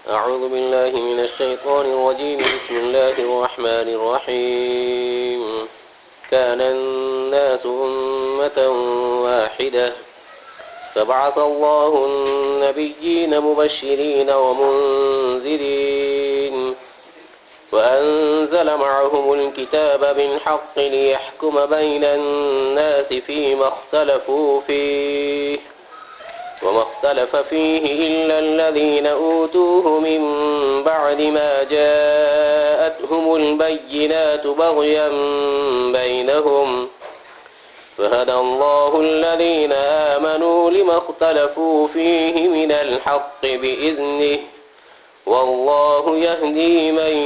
أعوذ بالله من الشيطان الرجيم. بسم الله الرحمن الرحيم. كان الناس أمة واحدة فبعث الله النبيين مبشرين ومنذرين وأنزل معهم الكتاب بالحق ليحكم بين الناس فيما اختلفوا فيه وما اختلف فيه إلا الذين أوتوه من بعد ما جاءتهم البينات بغيا بينهم فهدى الله الذين آمنوا لما اختلفوا فيه من الحق بإذنه والله يهدي من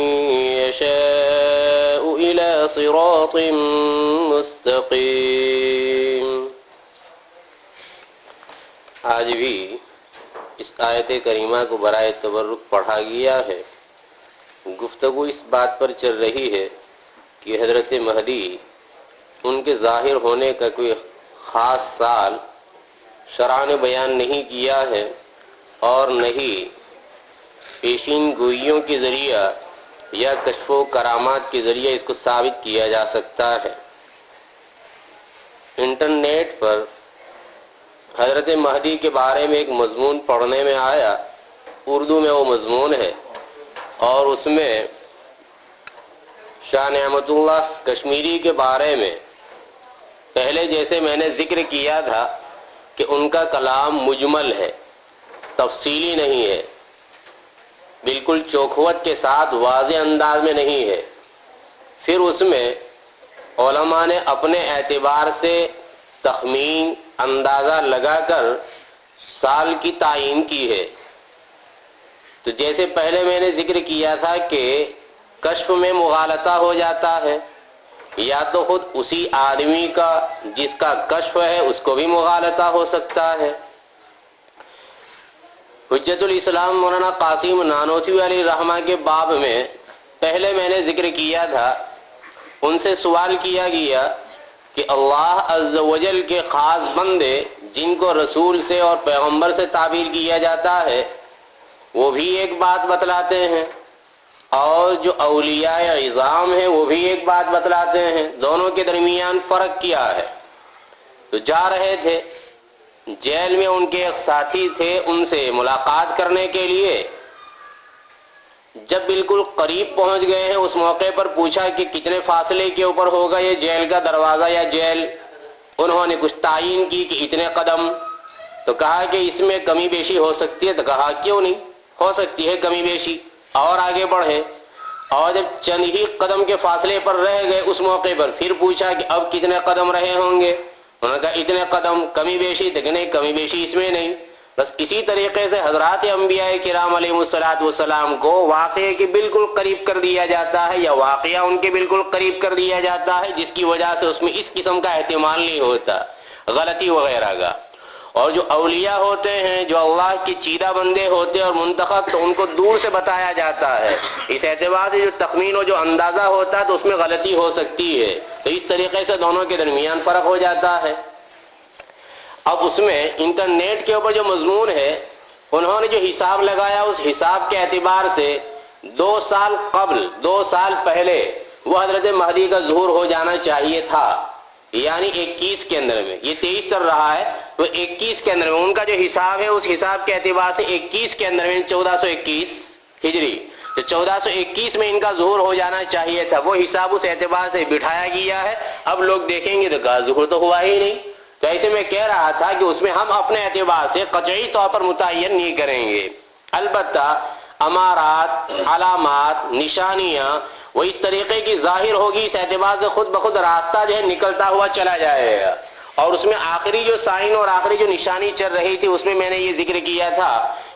يشاء إلى صراط مستقيم. آج بھی اس آیت کریمہ کو برائے تبرک پڑھا گیا ہے. گفتگو اس بات پر چل رہی ہے کہ حضرت مہدی ان کے ظاہر ہونے کا کوئی خاص سال شرع نے بیان نہیں کیا ہے اور نہیں پیشین گوئیوں کے ذریعہ یا کشف و کرامات کے ذریعہ اس کو ثابت کیا جا سکتا ہے. انٹرنیٹ پر حضرت مہدی کے بارے میں ایک مضمون پڑھنے میں آیا. اردو میں وہ مضمون ہے اور اس میں شاہ نعمت اللہ کشمیری کے بارے میں پہلے جیسے میں نے ذکر کیا تھا کہ ان کا کلام مجمل ہے، تفصیلی نہیں ہے، بالکل چوکھوٹ کے ساتھ واضح انداز میں نہیں ہے. پھر اس میں علماء نے اپنے اعتبار سے تخمین اندازہ لگا کر سال کی تعین کی ہے. تو جیسے پہلے میں نے ذکر کیا تھا کہ کشف میں مغالطہ ہو جاتا ہے، یا تو خود اسی آدمی کا جس کا کشف ہے اس کو بھی مغالطہ ہو سکتا ہے. حجت الاسلام مولانا قاسم نانوتوی علیہ رحمہ کے باب میں پہلے میں نے ذکر کیا تھا، ان سے سوال کیا گیا کہ اللہ عز و جل کے خاص بندے جن کو رسول سے اور پیغمبر سے تعبیر کیا جاتا ہے وہ بھی ایک بات بتلاتے ہیں اور جو اولیاء عظام ہیں وہ بھی ایک بات بتلاتے ہیں، دونوں کے درمیان فرق کیا ہے. تو جا رہے تھے، جیل میں ان کے ایک ساتھی تھے، ان سے ملاقات کرنے کے لیے جب بالکل قریب پہنچ گئے ہیں اس موقع پر پوچھا کہ کتنے فاصلے کے اوپر ہوگا یہ جیل کا دروازہ یا جیل. انہوں نے کچھ تعین کی کہ اتنے قدم. تو کہا کہ اس میں کمی بیشی ہو سکتی ہے. تو کہا کیوں نہیں ہو سکتی ہے کمی بیشی، اور آگے بڑھے اور جب چند ہی قدم کے فاصلے پر رہ گئے اس موقع پر پھر پوچھا کہ اب کتنے قدم رہے ہوں گے. انہوں نے کہا اتنے قدم. کمی بیشی؟ تو کہ نہیں کمی بیشی اس میں نہیں. بس اسی طریقے سے حضرات انبیاء کرام علیہ السلام کو واقعے کے بالکل قریب کر دیا جاتا ہے یا واقعہ ان کے بالکل قریب کر دیا جاتا ہے جس کی وجہ سے اس میں اس قسم کا احتمال نہیں ہوتا غلطی وغیرہ کا. اور جو اولیاء ہوتے ہیں، جو اللہ کی چیدہ بندے ہوتے ہیں اور منتخب، تو ان کو دور سے بتایا جاتا ہے. اس اعتبار سے جو تخمین و جو اندازہ ہوتا ہے تو اس میں غلطی ہو سکتی ہے. تو اس طریقے سے دونوں کے درمیان فرق ہو جاتا ہے. اب اس میں انٹرنیٹ کے اوپر جو مضمون ہے انہوں نے جو حساب لگایا اس حساب کے اعتبار سے 2 سال قبل، 2 سال پہلے وہ حضرت مہدی کا ظہور ہو جانا چاہیے تھا، یعنی 21 کے اندر میں. یہ 23 چل رہا ہے تو 21 کے اندر میں ان کا جو حساب ہے اس حساب کے اعتبار سے 21 کے اندر میں 1421 ہجری، تو 1421 میں ان کا ظہور ہو جانا چاہیے تھا. وہ حساب اس اعتبار سے بٹھایا گیا ہے. اب لوگ دیکھیں گے تو کہا ظہور تو ہوا ہی نہیں. تو ایسے میں کہہ رہا تھا کہ اس میں ہم اپنے اعتبار سے قطعی طور پر متعین نہیں کریں گے، البتہ امارات، علامات، نشانیاں وہ اس طریقے کی ظاہر ہوگی، اس اعتبار سے خود بخود راستہ جو ہے نکلتا ہوا چلا جائے گا. اور اس میں آخری جو سائن اور آخری جو نشانی چل رہی تھی اس میں میں نے یہ ذکر کیا تھا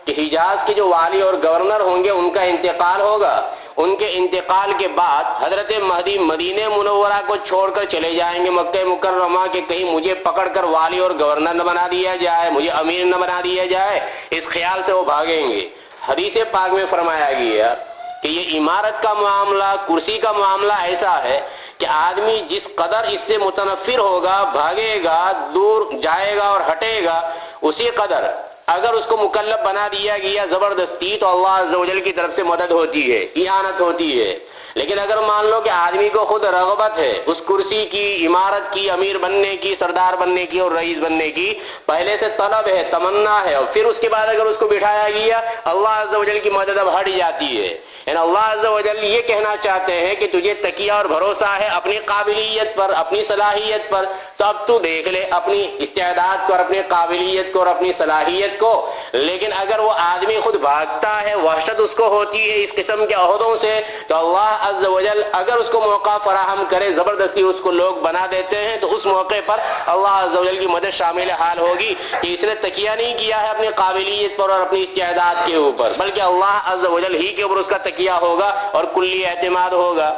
کہ حجاز کے جو والی اور گورنر ہوں گے ان کا انتقال ہوگا. ان کے انتقال کے بعد حضرت مہدی مدینہ منورہ کو چھوڑ کر چلے جائیں گے مکہ مکرمہ کہ کہیں مجھے پکڑ کر والی اور گورنر نہ بنا دیا جائے، مجھے امیر نہ بنا دیا جائے، اس خیال سے وہ بھاگیں گے. حدیث پاک میں فرمایا گیا کہ یہ عمارت کا معاملہ، کرسی کا معاملہ ایسا ہے کہ آدمی جس قدر اس سے متنفر ہوگا، بھاگے گا، دور جائے گا اور ہٹے گا، اسی قدر اگر اس کو مکلف بنا دیا گیا زبردستی تو اللہ عز و جل کی طرف سے مدد ہوتی ہے، اعانت ہوتی ہے۔ لیکن اگر مان لو کہ آدمی کو خود رغبت ہے اس کرسی کی، عمارت کی، امیر بننے کی، سردار بننے کی اور رئیس بننے کی، پہلے سے طلب ہے، تمنا ہے، اور پھر اس کے بعد اگر اس کو بٹھایا گیا، اللہ عز و جل کی مدد اب ہٹ جاتی ہے۔ یعنی اللہ عز و جل یہ کہنا چاہتے ہیں کہ تجھے تکیہ اور بھروسہ ہے اپنی قابلیت پر، اپنی صلاحیت پر، تو اب تو دیکھ لے اپنی استعداد کو اور اپنی قابلیت کو اور اپنی صلاحیت کو۔ لیکن اگر وہ آدمی خود بھاگتا ہے، وحشت اس کو ہوتی ہے اس قسم کے عہدوں سے، تو اللہ عز و جل اگر اس کو موقع فراہم کرے، زبردستی اس کو لوگ بنا دیتے ہیں، تو اس موقع پر اللہ عز و جل کی مدد شامل حال ہوگی کہ اس نے تکیہ نہیں کیا ہے اپنی قابلیت پر اور اپنی استعداد کے اوپر، بلکہ اللہ عز و جل ہی کے اوپر اس کا تکیہ ہوگا اور کلی اعتماد ہوگا۔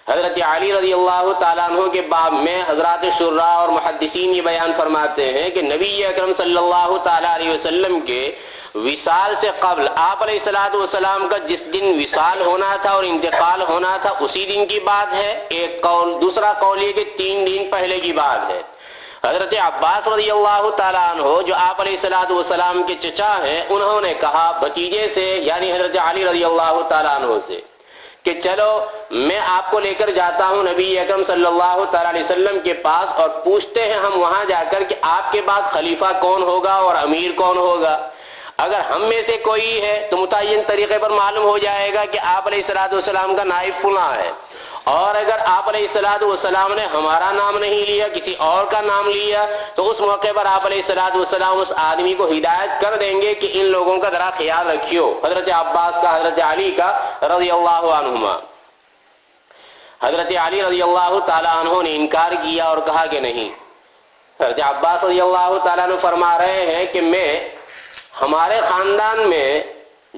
حضرت علی رضی اللہ تعالیٰ عنہ کے باب میں حضرات شراح اور محدثین یہ بیان فرماتے ہیں کہ نبی اکرم صلی اللہ تعالیٰ علیہ وسلم کے وصال سے قبل آپ علیہ السلام کا جس دن وصال ہونا تھا اور انتقال ہونا تھا اسی دن کی بات ہے ایک قول، دوسرا قول یہ کہ 3 دن پہلے کی بات ہے۔ حضرت عباس رضی اللہ تعالیٰ عنہ جو آپ علیہ السلام کے چچا ہیں، انہوں نے کہا بھتیجے سے یعنی حضرت علی رضی اللہ تعالیٰ عنہ سے کہ چلو میں آپ کو لے کر جاتا ہوں نبی اکرم صلی اللہ تعالیٰ علیہ وسلم کے پاس اور پوچھتے ہیں ہم وہاں جا کر کہ آپ کے بعد خلیفہ کون ہوگا اور امیر کون ہوگا۔ اگر ہم میں سے کوئی ہے تو متعین طریقے پر معلوم ہو جائے گا کہ آپ علیہ السلام کا نائب فلاں ہے، اور اگر آپ علیہ السلام نے ہمارا نام نہیں لیا کسی اور کا نام لیا تو اس موقع پر آپ علیہ السلام اس آدمی کو ہدایت کر دیں گے کہ ان لوگوں کا ذرا خیال رکھیو، حضرت عباس کا، حضرت علی کا رضی اللہ عنہما۔ حضرت علی رضی اللہ تعالیٰ عنہ نے انکار کیا اور کہا کہ نہیں۔ حضرت عباس رضی اللہ تعالیٰ عنہ فرما رہے ہیں کہ میں ہمارے خاندان میں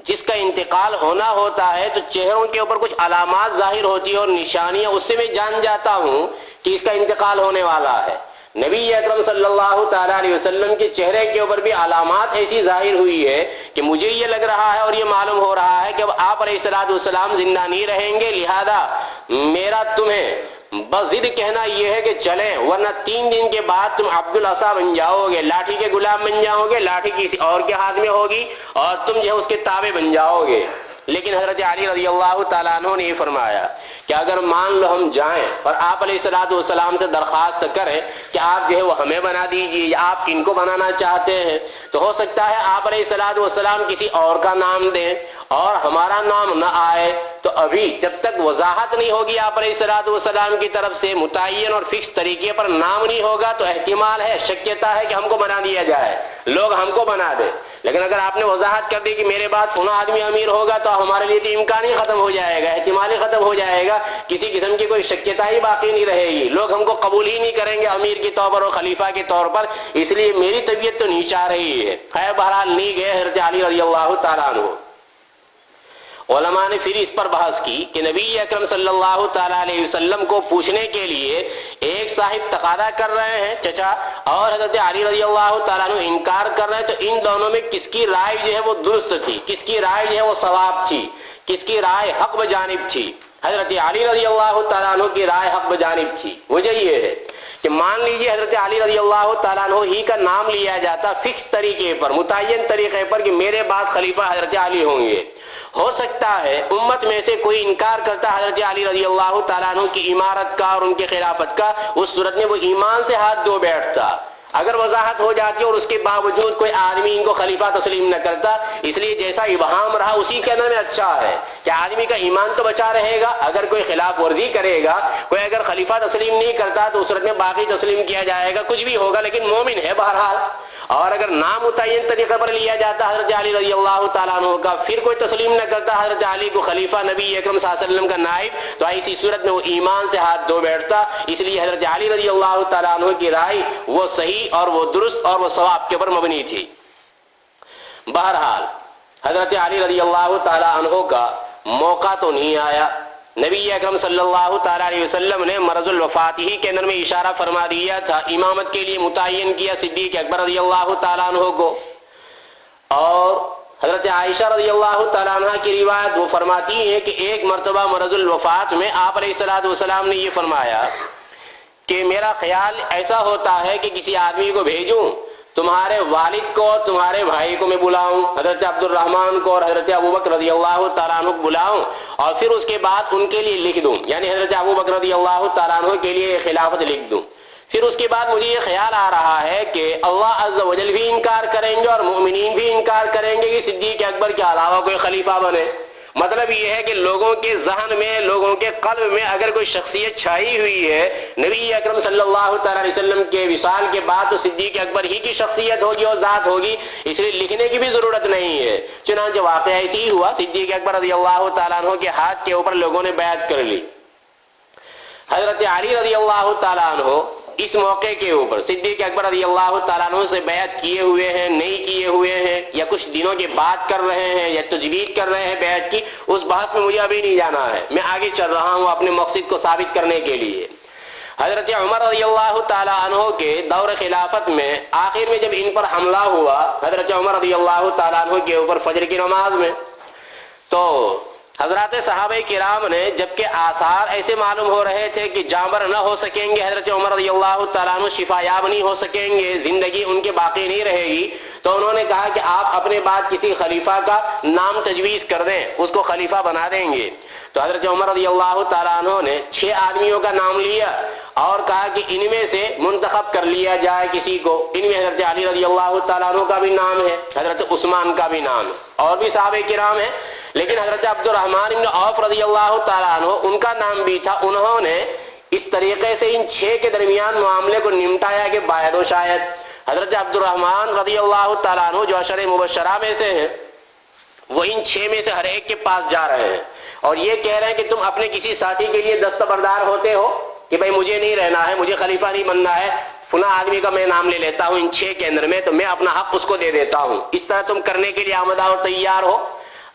جس کا انتقال ہونا ہوتا ہے تو چہروں کے اوپر کچھ علامات ظاہر ہوتی ہیں اور نشانیاں، اس سے میں جان جاتا ہوں کہ اس کا انتقال ہونے والا ہے۔ نبی اکرم صلی اللہ تعالیٰ علیہ وسلم کے چہرے کے اوپر بھی علامات ایسی ظاہر ہوئی ہے کہ مجھے یہ لگ رہا ہے اور یہ معلوم ہو رہا ہے کہ اب آپ علیہ السلام زندہ نہیں رہیں گے، لہذا میرا تمہیں بس ضد کہنا یہ ہے کہ چلیں، ورنہ 3 دن کے بعد تم عبد العصا بن جاؤ گے، لاٹھی کے غلام بن جاؤ گے، لاٹھی کسی اور کے ہاتھ میں ہوگی اور تم جو ہے اس کے تابع بن جاؤ گے۔ لیکن حضرت علی رضی اللہ تعالیٰ عنہ نے یہ فرمایا کہ اگر مان لو ہم جائیں اور آپ علیہ السلام سے درخواست کریں کہ آپ جو ہے وہ ہمیں بنا دیجئے یا آپ کن کو بنانا چاہتے ہیں، تو ہو سکتا ہے آپ علیہ السلام کسی اور کا نام دیں اور ہمارا نام نہ آئے، تو ابھی جب تک وضاحت نہیں ہوگی آپ علیہ السلام کی طرف سے متعین اور فکس طریقے پر نام نہیں ہوگا تو احتمال ہے، شکیتا ہے کہ ہم کو بنا دیا جائے، لوگ ہم کو بنا دے۔ لیکن اگر آپ نے وضاحت کر دی کہ میرے بعد فلاں آدمی امیر ہوگا تو ہمارے لیے تو امکان ہی ختم ہو جائے گا، احتمال ہی ختم ہو جائے گا، کسی قسم کی کوئی شکیتا ہی باقی نہیں رہے گی، لوگ ہم کو قبول ہی نہیں کریں گے امیر کے طور پر اور خلیفہ کے طور پر، اس لیے میری طبیعت تو نہیں چاہ رہی ہے۔ خیر بہرحال نہیں گئے حضرت علی رضی اللہ تعالیٰ عنہ۔ علماء نے پھر اس پر بحث کی کہ نبی اکرم صلی اللہ تعالیٰ علیہ وسلم کو پوچھنے کے لیے ایک صاحب تقاضا کر رہے ہیں چچا، اور حضرت علی رضی اللہ تعالیٰ عنہ انکار کر رہے ہیں، تو ان دونوں میں کس کی رائے جو ہے وہ درست تھی، کس کی رائے جو ہے وہ صواب تھی، کس کی رائے حق بجانب تھی؟ حضرت علی رضی اللہ تعالیٰ عنہ کی رائے حق بجانب تھی۔ وجہ یہ ہے کہ مان لیجئے حضرت علی رضی اللہ تعالیٰ عنہ ہی کا نام لیا جاتا فکس طریقے پر، متعین طریقے پر کہ میرے بعد خلیفہ حضرت علی ہوں گے، ہو سکتا ہے امت میں سے کوئی انکار کرتا حضرت علی رضی اللہ تعالیٰ عنہ کی امارت کا اور ان کی خلافت کا، اس صورت میں وہ ایمان سے ہاتھ دھو بیٹھتا۔ اگر وضاحت ہو جاتی اور اس کے باوجود کوئی آدمی ان کو خلیفہ تسلیم نہ کرتا، اس لیے جیسا ابہام رہا اسی کہنے میں اچھا ہے کہ آدمی کا ایمان تو بچا رہے گا، اگر کوئی خلاف ورزی کرے گا، کوئی اگر خلیفہ تسلیم نہیں کرتا تو اس صورت میں باقی تسلیم کیا جائے گا، کچھ بھی ہوگا لیکن مومن ہے بہرحال۔ اور اگر نامتعین طریقے پر لیا جاتا حضرت علی رضی اللہ تعالیٰ عنہ کا، پھر کوئی تسلیم نہ کرتا حضرت علی کو خلیفہ نبی اکرم صلی اللہ علیہ وسلم کا نائب، تو ایسی صورت میں وہ ایمان سے ہاتھ دھو بیٹھتا۔ اس لیے حضرت علی رضی اللہ تعالیٰ عنہ کی رائے وہ صحیح اور وہ درست اور وہ ثواب کے اوپر مبنی تھی۔ بہرحال حضرت علی رضی اللہ تعالیٰ عنہ کا موقع تو نہیں آیا، نبی اکرم صلی اللہ تعالیٰ علیہ وسلم نے مرض الوفات ہی کے اندر میں اشارہ فرما دیا تھا، امامت کے لیے متعین کیا صدیق اکبر رضی اللہ تعالیٰ عنہ کو۔ اور حضرت عائشہ رضی اللہ تعالیٰ عنہ کی روایت وہ فرماتی ہے کہ ایک مرتبہ مرض الوفات میں آپ علیہ السلام نے یہ فرمایا کہ میرا خیال ایسا ہوتا ہے کہ کسی آدمی کو بھیجوں تمہارے والد کو اور تمہارے بھائی کو میں بلاؤں، حضرت عبد الرحمن کو اور حضرت ابو بکر رضی اللہ تعالیٰ عنہ کو بلاؤں، اور پھر اس کے بعد ان کے لیے لکھ دوں، یعنی حضرت ابو بکر رضی اللہ تعالیٰ عنہ کے لیے خلافت لکھ دوں۔ پھر اس کے بعد مجھے یہ خیال آ رہا ہے کہ اللہ عز و جل بھی انکار کریں گے اور مومنین بھی انکار کریں گے کہ صدیق اکبر کے علاوہ کوئی خلیفہ بنے۔ مطلب یہ ہے کہ لوگوں کے ذہن میں، لوگوں کے قلب میں اگر کوئی شخصیت چھائی ہوئی ہے نبی اکرم صلی اللہ تعالیٰ علیہ وسلم کے وصال کے بعد، تو صدیق اکبر ہی کی شخصیت ہوگی اور ذات ہوگی، اس لیے لکھنے کی بھی ضرورت نہیں ہے۔ چنانچہ واقعہ ایسی ہی ہوا، صدیق اکبر رضی اللہ تعالیٰ عنہ کے ہاتھ کے اوپر لوگوں نے بیعت کر لی۔ حضرت علی رضی اللہ تعالیٰ عنہ اس موقع کے اوپر صدیق اکبر رضی اللہ تعالیٰ عنہ سے بیعت کیے ہوئے ہیں، نہیں کیے ہوئے ہیں، یا کچھ دنوں کے بعد کر رہے ہیں یا تجدید کر رہے ہیں بیعت کی، اس بحث میں مجھے ابھی نہیں جانا ہے، میں آگے چل رہا ہوں اپنے مقصد کو ثابت کرنے کے لیے۔ حضرت عمر رضی اللہ تعالیٰ عنہ کے دور خلافت میں آخر میں جب ان پر حملہ ہوا حضرت عمر رضی اللہ تعالیٰ عنہ کے اوپر فجر کی نماز میں، تو حضرات صحابہ کرام نے، جبکہ آثار ایسے معلوم ہو رہے تھے کہ جانور نہ ہو سکیں گے، حضرت عمر رضی اللہ تعالیٰ عنہ شفایاب نہیں ہو سکیں گے، زندگی ان کے باقی نہیں رہے گی، تو انہوں نے کہا کہ آپ اپنے بعد کسی خلیفہ کا نام تجویز کر دیں، اس کو خلیفہ بنا دیں گے۔ تو حضرت عمر رضی اللہ تعالیٰ عنہ نے 6 آدمیوں کا نام لیا اور کہا کہ ان میں سے منتخب کر لیا جائے کسی کو۔ ان میں حضرت علی رضی اللہ تعالیٰ عنہ کا بھی نام ہے، حضرت عثمان کا بھی نام ہے، اور بھی صحابہ کرام ہیں، لیکن حضرت عبد الرحمن بن عوف رضی اللہ تعالیٰ عنہ ان کا نام بھی تھا۔ انہوں نے اس طریقے سے ان 6 کے درمیان معاملے کو نمٹایا کہ باید و شاید حضرت عبد الرحمن رضی اللہ تعالیٰ عنہ جو عشر مبشرہ میں سے ہیں، وہ ان 6 میں سے ہر ایک کے پاس جا رہے ہیں اور یہ کہہ رہے ہیں کہ تم اپنے کسی ساتھی کے لیے دستبردار ہوتے ہو کہ بھئی مجھے نہیں رہنا ہے، مجھے خلیفہ نہیں بننا ہے، فلاں آدمی کا میں نام لے لیتا ہوں ان 6 کے اندر میں، تو میں اپنا حق اس کو دے دیتا ہوں۔ اس طرح تم کرنے کے لیے آمدہ اور تیار ہو۔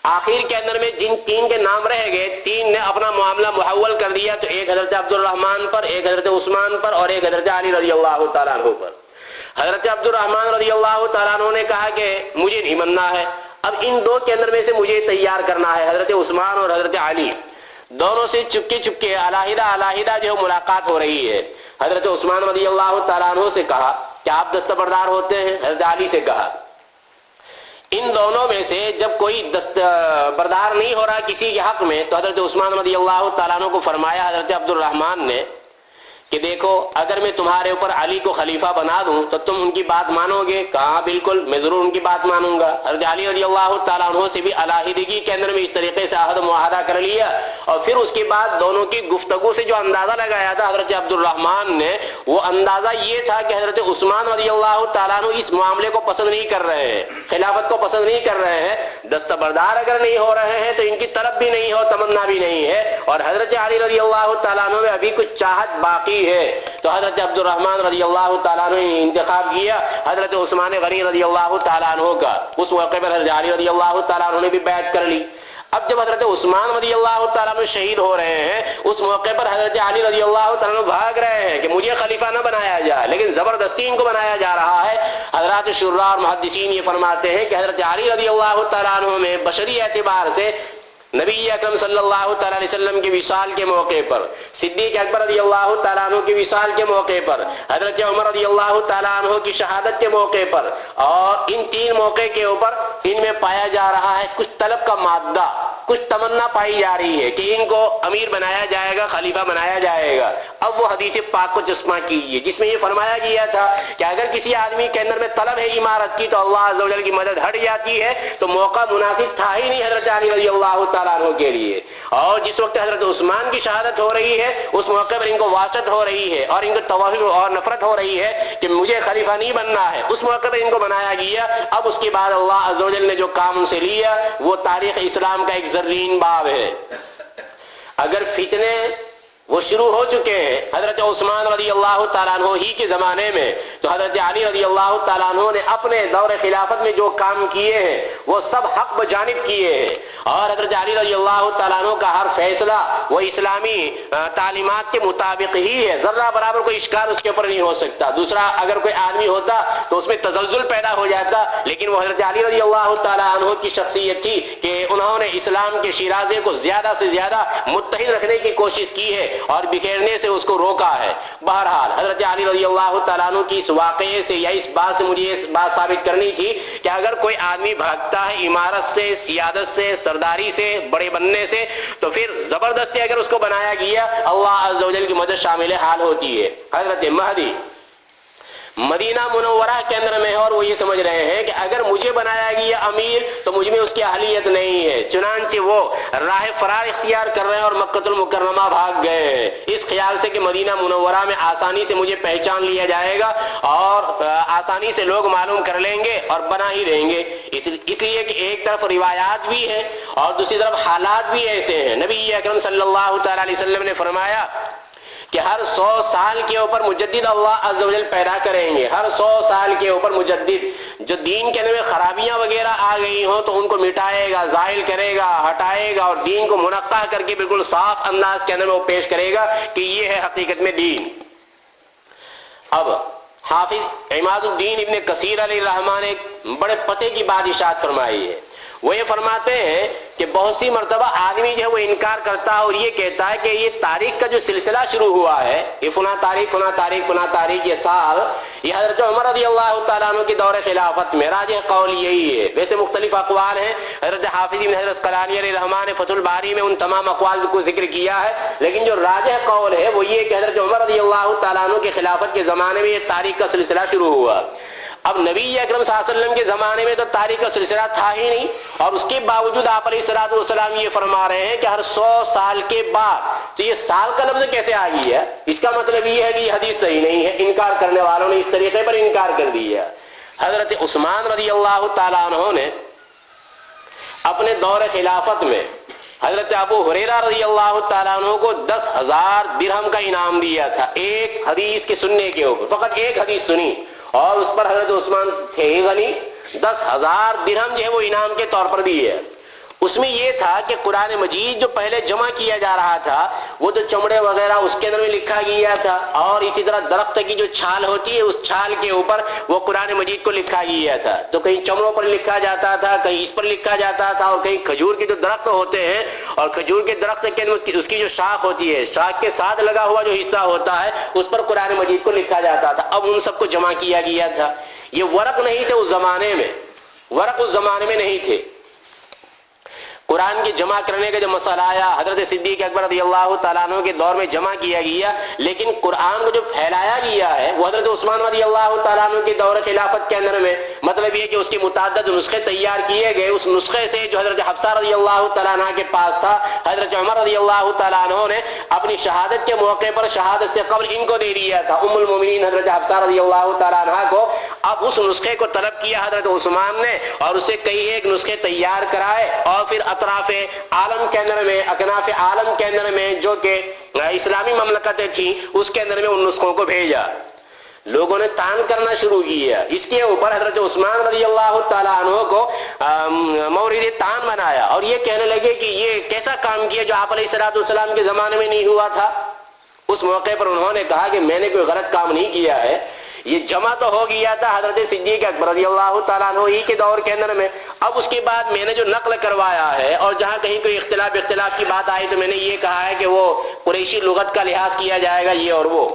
آخر کے اندر میں جن 3 کے نام رہ گئے، 3 نے اپنا معاملہ محول کر دیا، تو ایک حضرت عبد الرحمن پر، ایک حضرت عثمان پر اور ایک حضرت علی رضی اللہ تعالیٰ عنہ پر۔ حضرت عبد الرحمن رضی اللہ تعالیٰ عنہ نے کہا کہ مجھے نہیں مننا ہے، اب ان 2 کے اندر میں سے مجھے تیار کرنا ہے، حضرت عثمان اور حضرت علی۔ دونوں سے چپکے علیحدہ جو ملاقات ہو رہی ہے۔ حضرت عثمان رضی اللہ تعالیٰ عنہ سے کہا کہ آپ دستبردار ہوتے ہیں، حضرت علی سے کہا۔ ان دونوں میں سے جب کوئی دستبردار نہیں ہو رہا کسی کے حق میں، تو حضرت عثمان رضی اللہ تعالیٰ عنہ کو فرمایا حضرت عبد الرحمن نے کہ دیکھو اگر میں تمہارے اوپر علی کو خلیفہ بنا دوں تو تم ان کی بات مانو گے؟ کہا بالکل، میں ضرور ان کی بات مانوں گا۔ حضرت علی رضی اللہ تعالیٰ عنہ سے بھی علیحدگی کے اندر میں اس طریقے سے عہد و معاہدہ کر لیا، اور پھر اس کے بعد دونوں کی گفتگو سے جو اندازہ لگایا تھا حضرت عبد الرحمن نے، وہ اندازہ یہ تھا کہ حضرت عثمان رضی اللہ تعالیٰ عنہ اس معاملے کو پسند نہیں کر رہے ہیں، خلافت کو پسند نہیں کر رہے ہیں، دستبردار اگر نہیں ہو رہے ہیں تو ان کی طرف بھی نہیں ہو، تمنا بھی نہیں ہے، اور حضرت علی رضی اللہ تعالیٰ عنہ میں ابھی کچھ چاہت باقی ہے۔ تو حضرت عبد الرحمن رضی اللہ تعالیٰ عنہ نے انتخاب کیا حضرت عثمان غنی رضی اللہ تعالیٰ عنہ کا۔ اس موقع پر حضرت علی رضی اللہ تعالیٰ عنہ نے بھی بیعت کر لی۔ اب جب حضرت عثمان رضی اللہ تعالیٰ عنہ شہید ہو رہے ہیں، اس موقع پر حضرت علی رضی اللہ تعالیٰ عنہ بھاگ رہے ہیں کہ مجھے خلیفہ نہ بنایا جائے، لیکن زبردستی ان کو بنایا جا رہا ہے۔ حضرات شراح اور محدثین یہ فرماتے ہیں کہ حضرت علی رضی اللہ تعالیٰ عنہ میں بشری اعتبار سے نبی اکرم صلی اللہ تعالیٰ علیہ وسلم کے وصال کے موقع پر، صدیق اکبر رضی اللہ تعالیٰ عنہ کے وصال کے موقع پر، حضرت عمر رضی اللہ تعالیٰ عنہ کی شہادت کے موقع پر، اور ان 3 موقع کے اوپر ان میں پایا جا رہا ہے کچھ طلب کا مادہ، کچھ تمنا پائی جا رہی ہے کہ ان کو امیر بنایا جائے گا، خلیفہ بنایا جائے گا۔ اب وہ حدیث پاک کو چشمہ کیجیے جس میں یہ فرمایا گیا تھا کہ اگر کسی آدمی کے اندر میں طلب ہے عمارت کی تو اللہ عز و جل کی مدد ہٹ جاتی ہے، تو موقع مناسب تھا ہی نہیں حضرت علی رضی اللہ تعالیٰ عنہ کے لیے۔ اور جس وقت حضرت عثمان کی شہادت ہو رہی ہے، اس موقع پر ان کو واسطت ہو رہی ہے اور ان کو توہین اور نفرت ہو رہی ہے کہ مجھے خلیفہ نہیں بننا ہے، اس موقع پر ان کو بنایا گیا۔ اب اس کے بعد اللہ عز و جل نے جو کام ان سے لیا وہ تاریخ اسلام کا ایک زرین باب ہے۔ اگر فتنے وہ شروع ہو چکے ہیں حضرت عثمان رضی اللہ تعالیٰ عنہ ہی کے زمانے میں، تو حضرت علی رضی اللہ تعالیٰ عنہ نے اپنے دور خلافت میں جو کام کیے ہیں وہ سب حق بجانب کیے ہیں، اور حضرت علی رضی اللہ تعالیٰ عنہ کا ہر فیصلہ وہ اسلامی تعلیمات کے مطابق ہی ہے، ذرہ برابر کوئی اشکال اس کے اوپر نہیں ہو سکتا۔ دوسرا اگر کوئی آدمی ہوتا تو اس میں تزلزل پیدا ہو جاتا، لیکن وہ حضرت علی رضی اللہ تعالیٰ عنہ کی شخصیت تھی کہ انہوں نے اسلام کے شیرازے کو زیادہ سے زیادہ متحد رکھنے کی کوشش کی ہے، اور بکھیرنے سے اس کو روکا ہے۔ بہرحال حضرت علی رضی اللہ تعالیٰ عنہ کی اس واقعے سے یا اس بات سے مجھے یہ بات ثابت کرنی تھی کہ اگر کوئی آدمی بھاگتا ہے عمارت سے، سیادت سے، سرداری سے، بڑے بننے سے، تو پھر زبردستی اگر اس کو بنایا گیا اللہ عز و جل کی مدد شامل حال ہوتی ہے۔ حضرت مہدی مدینہ منورہ کے اندر میں ہے اور وہ یہ سمجھ رہے ہیں کہ اگر مجھے بنایا گیا امیر تو مجھ میں اس کی اہلیت نہیں ہے، چنانچہ وہ راہ فرار اختیار کر رہے ہیں اور مکہ المکرمہ بھاگ گئے ہیں اس خیال سے کہ مدینہ منورہ میں آسانی سے مجھے پہچان لیا جائے گا اور آسانی سے لوگ معلوم کر لیں گے اور بنا ہی رہیں گے۔ اس لیے کہ ایک طرف روایات بھی ہیں اور دوسری طرف حالات بھی ایسے ہیں۔ نبی اکرم صلی اللہ تعالی علیہ وسلم نے فرمایا کہ ہر 100 سال کے اوپر مجدد اللہ عز و جل پیدا کریں گے، ہر 100 سال کے اوپر مجدد جو دین کے اندر میں خرابیاں وغیرہ آ گئی ہوں تو ان کو مٹائے گا، زائل کرے گا، ہٹائے گا اور دین کو منقح کر کے بالکل صاف انداز کے اندر میں وہ پیش کرے گا کہ یہ ہے حقیقت میں دین۔ اب حافظ عماد الدین ابن کثیر علیہ الرحمٰن نے ایک بڑے پتے کی بات ارشاد فرمائی ہے۔ وہ یہ فرماتے ہیں کہ بہت سی مرتبہ آدمی جو ہے وہ انکار کرتا ہے اور یہ کہتا ہے کہ یہ تاریخ کا جو سلسلہ شروع ہوا ہے، یہ فلاں تاریخ فلاں تاریخ فلاں تاریخ یہ سال، یہ حضرت عمر رضی اللہ تعالیٰ عنہ کی دور خلافت میں راجح قول یہی ہے۔ ویسے مختلف اقوال ہیں، حضرت حافظ ابن حجر اسقلانی علیہ الرحمٰن نے فتح الباری میں ان تمام اقوال کو ذکر کیا ہے، لیکن جو راجح قول ہے وہ یہ کہ حضرت عمر رضی اللہ تعالیٰ عنہ کی خلافت کے زمانے میں یہ تاریخ کا سلسلہ شروع ہوا۔ اب نبی اکرم صلی اللہ علیہ وسلم کے زمانے میں تو تاریخ کا سلسلہ تھا ہی نہیں، اور اس کے باوجود آپ علیہ الصلوۃ والسلام یہ فرما رہے ہیں کہ ہر 100 سال کے بعد، تو یہ سال کا لفظ کیسے آ گئی ہے؟ اس کا مطلب یہ ہے کہ یہ حدیث صحیح نہیں ہے، انکار کرنے والوں نے اس طریقے پر انکار کر دیا۔ حضرت عثمان رضی اللہ تعالیٰ عنہ نے اپنے دور خلافت میں حضرت ابو ہریرہ رضی اللہ تعالیٰ عنہ کو 10,000 درہم کا انعام دیا تھا، ایک حدیث کے سننے کے اوپر، فقط ایک حدیث سنی اور اس پر حضرت عثمان تھے ہی غنی، 10,000 درہم جو ہے وہ انعام کے طور پر دیے۔ اس میں یہ تھا کہ قرآن مجید جو پہلے جمع کیا جا رہا تھا وہ تو چمڑے وغیرہ اس کے اندر میں لکھا گیا تھا، اور اسی طرح درخت کی جو چھال ہوتی ہے اس چھال کے اوپر وہ قرآن مجید کو لکھا گیا تھا، تو کہیں چمڑوں پر لکھا جاتا تھا، کہیں اس پر لکھا جاتا تھا، اور کہیں کھجور کے جو درخت ہوتے ہیں اور کھجور کے درخت کے اندر اس کی جو شاخ ہوتی ہے، شاخ کے ساتھ لگا ہوا جو حصہ ہوتا ہے اس پر قرآن مجید کو لکھا جاتا تھا۔ اب ان سب کو جمع کیا گیا تھا، یہ ورق نہیں تھے اس زمانے میں، ورق اس زمانے میں نہیں تھے۔ قرآن کے جمع کرنے کا جو مسئلہ آیا حضرت صدیق اکبر رضی اللہ تعالیٰ عنہ کے دور میں جمع کیا گیا، لیکن قرآن کو جو پھیلایا گیا ہے وہ حضرت عثمان رضی اللہ تعالیٰ عنہ کے دور خلافت کے اندر میں، مطلب یہ کہ اس کے متعدد نسخے تیار کیے گئے، اس نسخے سے جو حضرت حفصہ رضی اللہ تعالیٰ عنہ کے پاس تھا حضرت عمر رضی اللہ تعالیٰ عنہ نے اپنی شہادت کے موقع پر شہادت سے قبل ان کو دے دیا تھا، ام المومنین حضرت حفصہ رضی اللہ تعالیٰ عنہ کو۔ اب اس نسخے کو طلب کیا حضرت عثمان نے اور اسے کئی ایک نسخے تیار کرائے اور پھر اطراف عالم کے اندر میں، اکناف عالم کے اندر میں جو کہ اسلامی مملکتیں تھیں اس کے اندر میں ان نسخوں کو بھیجا۔ لوگوں نے تان کرنا شروع کیا، اس کے اوپر حضرت عثمان رضی اللہ تعالیٰ عنہ کو مورد تان بنایا اور یہ کہنے لگے کہ یہ کیسا کام کیا جو آپ علیہ الصلوۃ والسلام کے زمانے میں نہیں ہوا تھا۔ اس موقع پر انہوں نے کہا کہ میں نے کوئی غلط کام نہیں کیا ہے، یہ جمع تو ہو گیا تھا حضرت صدیق اکبر رضی اللہ تعالیٰ عنہ ہی کے دور کے اندر میں، اب اس کے بعد میں نے جو نقل کروایا ہے اور جہاں کہیں کوئی اختلاف کی بات آئی تو میں نے یہ کہا ہے کہ وہ قریشی لغت کا لحاظ کیا جائے گا یہ اور وہ،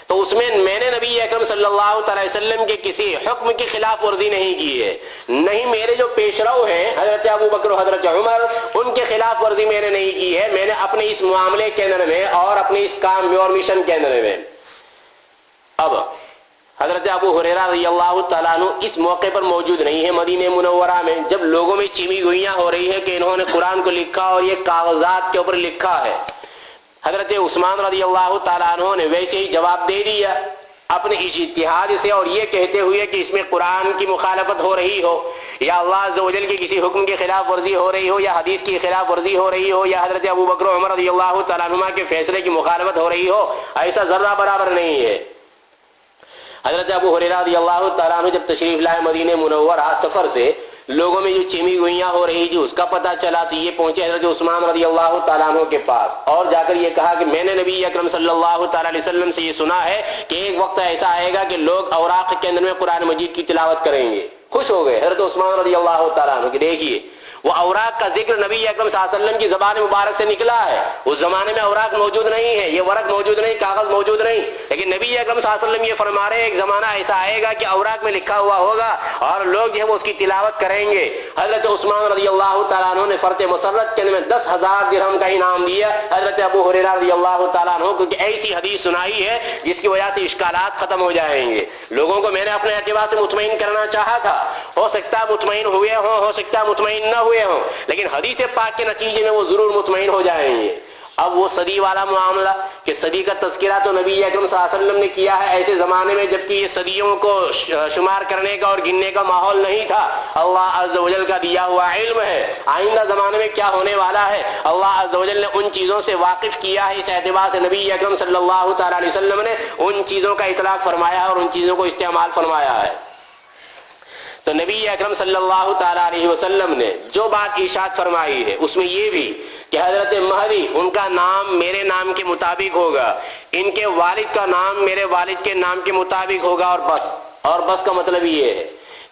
تو اس میں نے نبی اکرم صلی اللہ تعالی وسلم کے کسی حکم کی خلاف ورزی نہیں کی ہے، نہیں میرے جو پیش رو ہیں حضرت ابو بکر و حضرت عمر ان کے خلاف ورزی میں نے نہیں کی ہے، میں نے اپنے اس معاملے کے اندر میں اور اپنے اس کام میں اور مشن کے اندر میں۔ اب حضرت ابو ہریرہ رضی اللہ تعالیٰ عنہ اس موقع پر موجود نہیں ہے مدینہ منورہ میں، جب لوگوں میں چیمی گوئیاں ہو رہی ہے کہ انہوں نے قرآن کو لکھا اور یہ کاغذات کے اوپر لکھا ہے۔ حضرت عثمان رضی اللہ تعالیٰ عنہ نے ویسے ہی جواب دے دیا اپنے اس اجتہاد سے اور یہ کہتے ہوئے کہ اس میں قرآن کی مخالفت ہو رہی ہو یا اللہ عز و جل کے کسی حکم کی خلاف ورزی ہو رہی ہو یا حدیث کی خلاف ورزی ہو رہی ہو یا حضرت ابو بکر و عمر رضی اللہ تعالیٰ عنہما کے فیصلے کی مخالفت ہو رہی ہو، ایسا ذرہ برابر نہیں ہے۔ حضرت ابو ہریرہ رضی اللہ تعالیٰ عنہ جب تشریف لائے مدینہ منورہ سفر سے، لوگوں میں جو چیمی گوئیاں ہو رہی تھی اس کا پتہ چلا تو یہ پہنچے حضرت عثمان رضی اللہ تعالیٰ عنہ کے پاس اور جا کر یہ کہا کہ میں نے نبی اکرم صلی اللہ تعالیٰ علیہ وسلم سے یہ سنا ہے کہ ایک وقت ایسا آئے گا کہ لوگ اوراق کے اندر میں قرآن مجید کی تلاوت کریں گے۔ خوش ہو گئے حضرت عثمان رضی اللہ تعالیٰ عنہ کہ دیکھیے وہ اوراق کا ذکر نبی اکرم صلی اللہ علیہ وسلم کی زبان مبارک سے نکلا ہے. اس زمانے میں اوراق موجود نہیں ہے، یہ ورق موجود نہیں، کاغذ موجود نہیں، لیکن نبی اکرم صلی اللہ علیہ وسلم یہ فرما رہے ہیں ایک زمانہ ایسا آئے گا کہ اوراق میں لکھا ہوا ہوگا اور لوگ جو ہے وہ اس کی تلاوت کریں گے. حضرت عثمان رضی اللہ تعالیٰ عنہ نے فرط مسرت کے میں 10,000 درہم کا انعام دیا حضرت ابو ہریرہ رضی اللہ تعالیٰ عنہ کو، کہ ایسی حدیث سنائی ہے جس کی وجہ سے اشکالات ختم ہو جائیں گے. لوگوں کو میں نے اپنے اعتبار سے مطمئن کرنا چاہا تھا، ہو سکتا مطمئن ہوئے ہوں، ہو سکتا مطمئن نہ ہوئے ہوں، لیکن حدیث پاک کے نتیجے میں وہ ضرور مطمئن ہو جائیں گے. اب وہ صدی والا معاملہ کہ صدی کا تذکرہ تو نبی اکرم صلی اللہ علیہ وسلم نے کیا ہے ایسے زمانے میں جبکہ یہ صدیوں کو شمار کرنے کا اور گننے کا ماحول نہیں تھا. اللہ عز و جل کا دیا ہوا علم ہے آئندہ زمانے میں کیا ہونے والا ہے، اللہ عز و جل نے ان چیزوں سے واقف کیا ہے. اس اعتبار سے نبی اکرم صلی اللہ تعالی علیہ وسلم نے ان چیزوں کا اطلاق فرمایا ہے اور ان چیزوں کو استعمال فرمایا ہے. تو نبی اکرم صلی اللہ تعالی علیہ وسلم نے جو بات ارشاد فرمائی ہے اس میں یہ بھی کہ حضرت مہدی ان کا نام میرے نام کے مطابق ہوگا، ان کے والد کا نام میرے والد کے نام کے مطابق ہوگا، اور بس. اور بس کا مطلب یہ ہے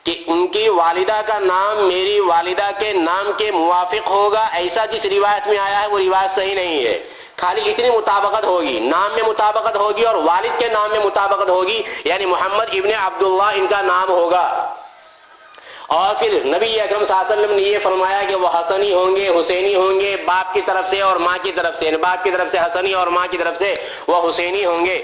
کہ ان کی والدہ کا نام میری والدہ کے نام کے موافق ہوگا. ایسا جس روایت میں آیا ہے وہ روایت صحیح نہیں ہے. خالی اتنی مطابقت ہوگی، نام میں مطابقت ہوگی اور والد کے نام میں مطابقت ہوگی، یعنی محمد ابن عبداللہ ان کا نام ہوگا. اور پھر نبی اکرم صلی اللہ علیہ وسلم نے یہ فرمایا کہ وہ حسنی ہوں گے، حسینی ہوں گے، باپ کی طرف سے اور ماں کی طرف سے، یعنی باپ کی طرف سے حسنی اور ماں کی طرف سے وہ حسینی ہوں گے.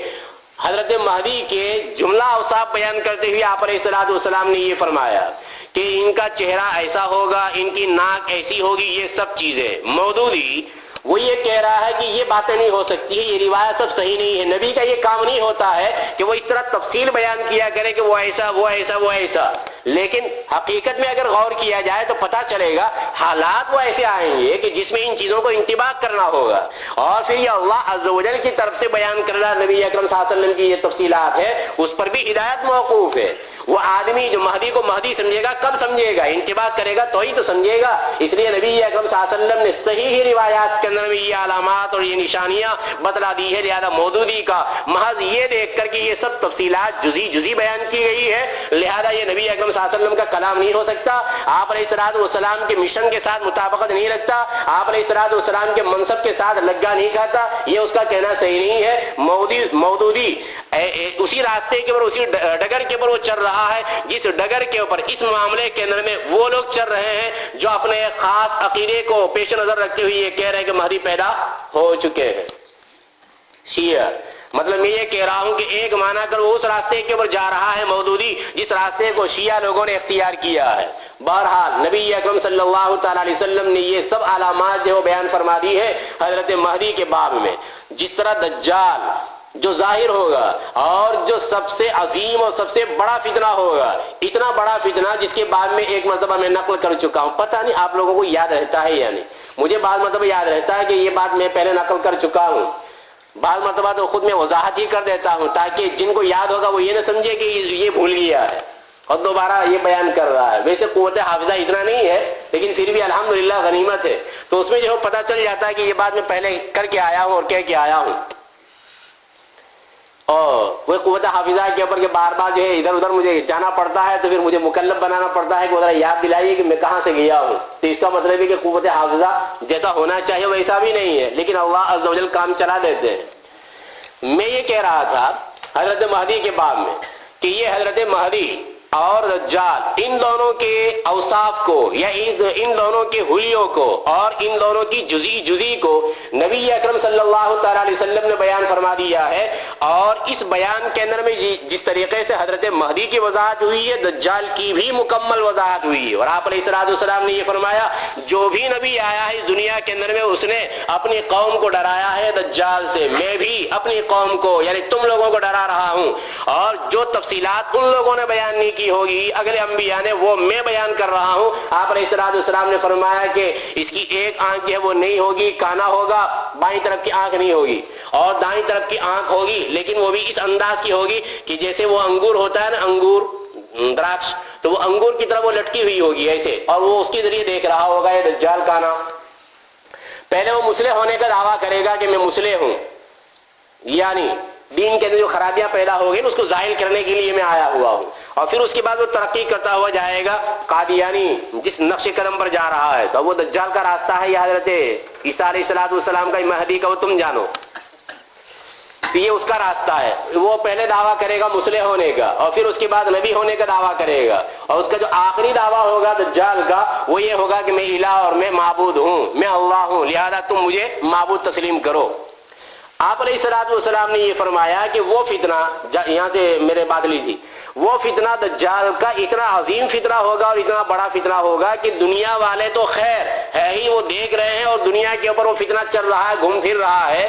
حضرت مہدی کے جملہ اوصاف بیان کرتے ہوئے آپ علیہ الصلوۃ والسلام نے یہ فرمایا کہ ان کا چہرہ ایسا ہوگا، ان کی ناک ایسی ہوگی، یہ سب چیزیں. مودودی وہ یہ کہہ رہا ہے کہ یہ باتیں نہیں ہو سکتی ہے، یہ روایت سب صحیح نہیں ہے. نبی کا یہ کام نہیں ہوتا ہے کہ وہ اس طرح تفصیل بیان کیا کرے کہ وہ ایسا وہ ایسا وہ ایسا، لیکن حقیقت میں اگر غور کیا جائے تو پتہ چلے گا حالات وہ ایسے آئیں گے کہ جس میں ان چیزوں کو انتباہ کرنا ہوگا. اور پھر یہ اللہ عز و جل کی طرف سے بیان کر رہا نبی اکرم صلی اللہ علیہ وسلم کی یہ تفصیلات ہے، اس پر بھی ہدایت موقوف ہے. وہ آدمی جو مہدی کو مہدی سمجھے گا کب سمجھے گا؟ انتباہ کرے گا تو ہی تو سمجھے گا. اس لیے نبی اکرم صلی اللہ علیہ وسلم نے صحیح روایات کے اندر میں یہ علامات اور یہ نشانیاں بتلا دی ہے. لہذا مودودی کا محض یہ دیکھ کر کہ یہ سب تفصیلات جزی بیان کی گئی ہے، لہذا یہ نبی اکرم صلی اللہ علیہ وسلم کا کلام نہیں ہو سکتا، آپ علیہ الصلوۃ والسلام کے مشن کے ساتھ مطابقت نہیں رکھتا، آپ علیہ الصلوۃ والسلام کے منصب کے ساتھ لگا نہیں کھاتا، یہ اس کا کہنا صحیح نہیں ہے. مودودی اسی راستے کے اوپر، اسی ڈگر کے اوپر وہ چل رہا ہے جس ڈگر کے اوپر اس معاملے کے اندر میں وہ لوگ چل رہے ہیں جو اپنے خاص عقیدے کو پیش نظر رکھتے ہوئے یہ کہہ رہے ہیں کہ مہدی پیدا ہو چکے ہیں. شیعہ مطلب میں یہ کہہ رہا ہوں کہ ایک معنی کر وہ اس راستے کے اوپر جا رہا ہے مودودی جس راستے کو شیعہ لوگوں نے اختیار کیا ہے. بہرحال نبی اکرم صلی اللہ تعالی علیہ وسلم نے یہ سب علامات جو بیان فرما دی ہے حضرت مہدی کے باب میں. جس طرح دجال جو ظاہر ہوگا اور جو سب سے عظیم اور سب سے بڑا فتنہ ہوگا، اتنا بڑا فتنہ جس کے بعد میں ایک مرتبہ میں نقل کر چکا ہوں، پتہ نہیں آپ لوگوں کو یاد رہتا ہے یا نہیں. مجھے بعض مرتبہ یاد رہتا ہے کہ یہ بات میں پہلے نقل کر چکا ہوں، بعض مرتبہ تو خود میں وضاحت ہی کر دیتا ہوں تاکہ جن کو یاد ہوگا وہ یہ نہ سمجھے کہ یہ بھول گیا ہے اور دوبارہ یہ بیان کر رہا ہے. ویسے قوت حافظہ اتنا نہیں ہے لیکن پھر بھی الحمدللہ غنیمت ہے، تو اس میں جو پتہ چل جاتا ہے کہ یہ بات میں پہلے کر کے آیا ہوں اور کہہ کے آیا ہوں. اور وہ قوت حافظہ کے اوپر کہ بار بار جو ہے ادھر ادھر مجھے جانا پڑتا ہے تو پھر مجھے مکلف بنانا پڑتا ہے کہ ذرا یاد دلائیے کہ میں کہاں سے گیا ہوں. تو اس کا مطلب ہے کہ قوت حافظہ جیسا ہونا چاہیے ویسا بھی نہیں ہے، لیکن اللہ عز و جل کام چلا دیتے ہیں. میں یہ کہہ رہا تھا حضرت مہدی کے باب میں کہ یہ حضرت مہدی اور دجال ان دونوں کے اوصاف کو یا ان دونوں کے حلیوں کو اور ان دونوں کی جزی کو نبی اکرم صلی اللہ تعالی علیہ وسلم نے بیان فرما دیا ہے. اور اس بیان کے اندر میں جس طریقے سے حضرت مہدی کی وضاحت ہوئی ہے دجال کی بھی مکمل وضاحت ہوئی ہے. اور آپ علیہ الصلوۃ والسلام نے یہ فرمایا جو بھی نبی آیا ہے اس دنیا کے اندر میں اس نے اپنی قوم کو ڈرایا ہے دجال سے، میں بھی اپنی قوم کو یعنی تم لوگوں کو ڈرا رہا ہوں. اور جو تفصیلات ان لوگوں نے بیان نہیں کی ہوگی اگلے انبیاء نے وہ میں بیان کر رہا ہوں. آپ علیہ الصلوۃ والسلام نے فرمایا کہ اس کی ایک آنکھ جو ہے وہ نہیں ہوگی، کانا ہوگا، بائیں طرف کی آنکھ نہیں ہوگی، اور دائیں طرف کی آنکھ ہوگی لیکن وہ بھی اس انداز کی ہوگی کہ جیسے وہ انگور ہوتا ہے نا، انگور دراکش، تو وہ انگور کی طرح وہ لٹکی ہوئی ہوگی ایسے، اور وہ اس کے ذریعے دیکھ رہا ہوگا یہ دجال کانا. پہلے وہ مسلح ہونے کا دعویٰ کرے گا کہ میں مسلح ہوں، یعنی دین کے اندر جو خرابیاں پیدا ہو گئی اس کو ظاہر کرنے کے لیے میں آیا ہوا ہوں. اور پھر اس کے بعد وہ ترقی کرتا ہوا جائے گا قادیانی جس نقش قدم پر جا رہا ہے. تو وہ دجال کا راستہ ہے یا حضرت عیسیٰ علیہ السلام کا مہدی کا، وہ تم جانو. یہ اس کا راستہ ہے. وہ پہلے دعویٰ کرے گا مصلح ہونے کا، اور پھر اس کے بعد نبی ہونے کا دعویٰ کرے گا. اور اس کا جو آخری دعویٰ ہوگا دجال کا وہ یہ ہوگا کہ میں الہ اور میں معبود ہوں، میں اللہ ہوں، لہذا تم مجھے معبود تسلیم کرو. آپ علیہ السلام نے یہ فرمایا کہ وہ فتنہ، یہاں سے میرے بات لی تھی، وہ فتنہ دجال کا اتنا عظیم فتنہ ہوگا اور اتنا بڑا فتنہ ہوگا کہ دنیا والے تو خیر ہے ہی، وہ دیکھ رہے ہیں اور دنیا کے اوپر وہ فتنہ چل رہا ہے، گھوم پھر رہا ہے.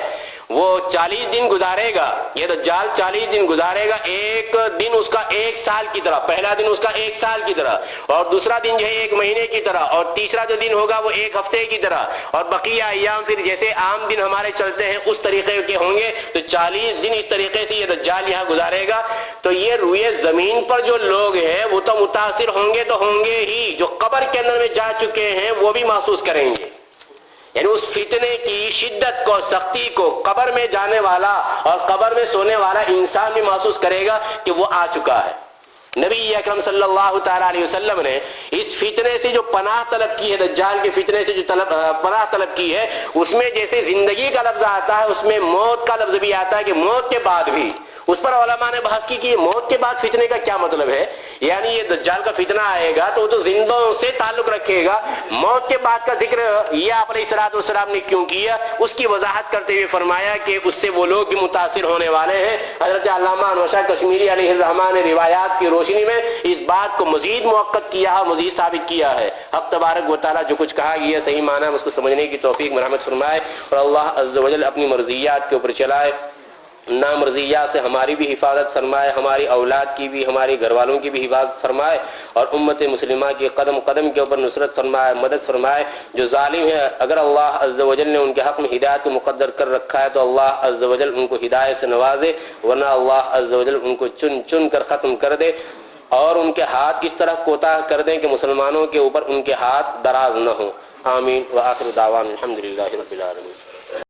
وہ 40 دن گزارے گا، یہ دجال 40 دن گزارے گا، ایک دن اس کا 1 سال کی طرح، پہلا دن اس کا 1 سال کی طرح، اور دوسرا دن جو ہے 1 مہینے کی طرح، اور تیسرا جو دن ہوگا وہ 1 ہفتے کی طرح، اور بقیہ ایام پھر جیسے عام دن ہمارے چلتے ہیں اس طریقے کے ہوں گے. تو 40 دن اس طریقے سے یہ دجال یہاں گزارے گا. تو یہ روئے زمین پر جو لوگ ہیں وہ تو متاثر ہوں گے تو ہوں گے ہی، جو قبر کے اندر میں جا چکے ہیں وہ بھی محسوس کریں گے. یعنی اس فتنے کی شدت کو، سختی کو قبر میں جانے والا اور قبر میں سونے والا انسان بھی محسوس کرے گا کہ وہ آ چکا ہے. نبی اکرم صلی اللہ تعالیٰ علیہ وسلم نے اس فتنے سے جو پناہ طلب کی ہے، دجال کے فتنے سے جو پناہ طلب کی ہے، اس میں جیسے زندگی کا لفظ آتا ہے اس میں موت کا لفظ بھی آتا ہے کہ موت کے بعد بھی. اس پر علماء نے بحث کی کہ یہ موت کے بعد فتنے کا کیا مطلب ہے. یعنی یہ دجال کا فتنہ آئے گا تو وہ تو زندوں سے تعلق رکھے گا، موت کے بعد کا ذکر یہ آپ علیہ السلام نے کیوں کیا، اس کی وضاحت کرتے ہوئے فرمایا کہ اس سے وہ لوگ بھی متاثر ہونے والے ہیں. حضرت علامہ انور شاہ کشمیری علیہ الرحمہ نے روایات کی روشنی میں اس بات کو مزید موقت کیا ہے، مزید ثابت کیا ہے. حق تبارک و تعالیٰ جو کچھ کہا گیا صحیح معنی میں اس کو سمجھنے کی توفیق مرحمت فرمائے، اور اللہ عز و جل اپنی مرضیات کے اوپر چلائے، نامرضیات سے ہماری بھی حفاظت فرمائے، ہماری اولاد کی بھی، ہماری گھر والوں کی بھی حفاظت فرمائے، اور امت مسلمہ کی قدم قدم کے اوپر نصرت فرمائے، مدد فرمائے. جو ظالم ہے اگر اللہ عز و جل نے ان کے حق میں ہدایت کو مقدر کر رکھا ہے تو اللہ عز و جل ان کو ہدایت سے نوازے، ورنہ اللہ عز و جل ان کو چن چن کر ختم کر دے، اور ان کے ہاتھ اس طرح کوتاہ کر دیں کہ مسلمانوں کے اوپر ان کے ہاتھ دراز نہ ہوں. آمین. وآخر دعوانا الحمدللہ رب العالمین.